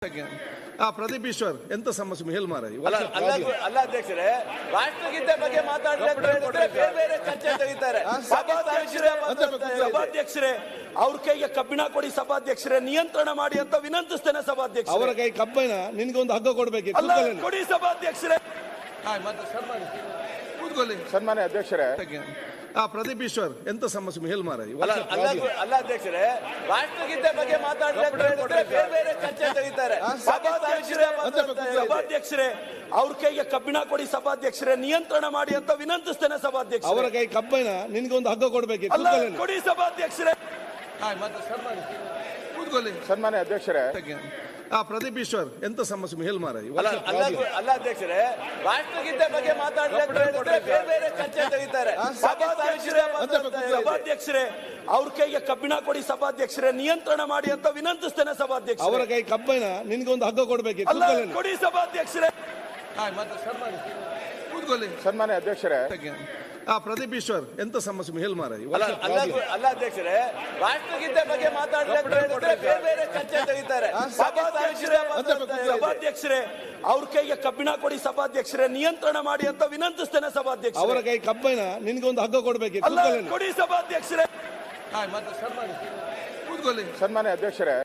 ಪ್ರದೀಪ್ ಈಶ್ವರ್ ಎಂತ ಸಮಸ್ಯೆ ಹೇಳಿ ಮಾರ ಅಲ್ಲ ಅಧ್ಯಕ್ಷರೇ, ರಾಷ್ಟ್ರಗೀತೆ ಬಗ್ಗೆ ಮಾತಾಡಲಿಕ್ಕೆ ಬೇರೆ ಚರ್ಚೆ ತೆಗಿತಾರೆ. ಸಭಾಧ್ಯಕ್ಷರೇ, ಅವ್ರ ಕೈಗೆ ಕಬ್ಬಿಣ ಕೊಡಿ ಸಭಾಧ್ಯಕ್ಷರೇ, ನಿಯಂತ್ರಣ ಮಾಡಿ ಅಂತ ವಿನಂತಿಸ್ತೇನೆ ಸಭಾಧ್ಯಕ್ಷ. ಅವರ ಕೈ ಕಬ್ಬಿಣ ನಿನ್ಗೊಂದು ಹಗ್ಗ ಕೊಡ್ಬೇಕು ಕೊಡಿ ಸಭಾಧ್ಯಕ್ಷರೇ. ಕೂತ್ಕೊಳ್ಳಿ ಸನ್ಮಾನ್ಯ ಅಧ್ಯಕ್ಷರೇ. ಪ್ರದೀಪ್ ಈಶ್ವರ್ ಎಂತ ಸಮಸ್ಯೆ ಹೇಳಿ ಮಾರ ಅಲ್ಲ ಅಧ್ಯಕ್ಷರೇ, ರಾಷ್ಟ್ರಗೀತೆ ಬಗ್ಗೆ ಮಾತಾಡಲಿಕ್ಕೆ ಬೇರೆ ಚರ್ಚೆ ತೆಗಿತಾರೆ. ಸಭಾಧ್ಯಕ್ಷರೇ, ಅವ್ರ ಕೈಗೆ ಕಬ್ಬಿಣ ಕೊಡಿ ಸಭಾಧ್ಯಕ್ಷರೇ, ನಿಯಂತ್ರಣ ಮಾಡಿ ಅಂತ ವಿನಂತಿಸ್ತೇನೆ ಸಭಾಧ್ಯಕ್ಷ. ಅವರ ಕೈ ಕಬ್ಬಿಣ ನಿನ್ಗೊಂದು ಹಗ್ಗ ಕೊಡ್ಬೇಕು ಕೊಡಿ ಸಭಾಧ್ಯಕ್ಷರೇ. ಕೂತ್ಕೊಳ್ಳಿ ಸನ್ಮಾನ್ಯ ಅಧ್ಯಕ್ಷರೇ. ಪ್ರದೀಪ್ ಈಶ್ವರ್ ಎಂತ ಸಮಸ್ಯೆ ಹೇಳಿ ಮಾರ ಅಲ್ಲ ಅಧ್ಯಕ್ಷರೇ, ರಾಷ್ಟ್ರಗೀತೆ ಬಗ್ಗೆ ಮಾತಾಡಲಿಕ್ಕೆ ಬೇರೆ ಚರ್ಚೆ ತೆಗಿತಾರೆ. ಸಭಾಧ್ಯಕ್ಷರೇ, ಅವ್ರ ಕೈಗೆ ಕಬ್ಬಿಣ ಕೊಡಿ ಸಭಾಧ್ಯಕ್ಷರೇ, ನಿಯಂತ್ರಣ ಮಾಡಿ ಅಂತ ವಿನಂತಿಸ್ತೇನೆ ಸಭಾಧ್ಯಕ್ಷ. ಅವರ ಕೈ ಕಬ್ಬಿಣ ನಿನ್ಗೊಂದು ಹಗ್ಗ ಕೊಡ್ಬೇಕು ಕೊಡಿ ಸಭಾಧ್ಯಕ್ಷರೇ. ಕೂತ್ಕೊಳ್ಳಿ ಸನ್ಮಾನ್ಯ ಅಧ್ಯಕ್ಷರೇ. ಪ್ರದೀಪ್ ಈಶ್ವರ್ ಎಂತ ಸಮಸ್ಯೆ ಹೇಳಿ ಮಾರ ಅಲ್ಲ ಅಧ್ಯಕ್ಷರೇ, ರಾಷ್ಟ್ರಗೀತೆ ಬಗ್ಗೆ ಮಾತಾಡಲಿಕ್ಕೆ ಬೇರೆ ಚರ್ಚೆ ತೆಗಿತಾರೆ. ಸಭಾಧ್ಯಕ್ಷರೇ, ಅವ್ರ ಕೈಗೆ ಕಬ್ಬಿಣ ಕೊಡಿ ಸಭಾಧ್ಯಕ್ಷರೇ, ನಿಯಂತ್ರಣ ಮಾಡಿ ಅಂತ ವಿನಂತಿಸ್ತೇನೆ ಸಭಾಧ್ಯಕ್ಷ. ಅವರ ಕೈ ಕಬ್ಬಿಣ ನಿನ್ಗೊಂದು ಹಗ್ಗ ಕೊಡ್ಬೇಕು ಕೊಡಿ ಸಭಾಧ್ಯಕ್ಷರೇ. ಕೂತ್ಕೊಳ್ಳಿ ಸನ್ಮಾನ್ಯ ಅಧ್ಯಕ್ಷರೇ.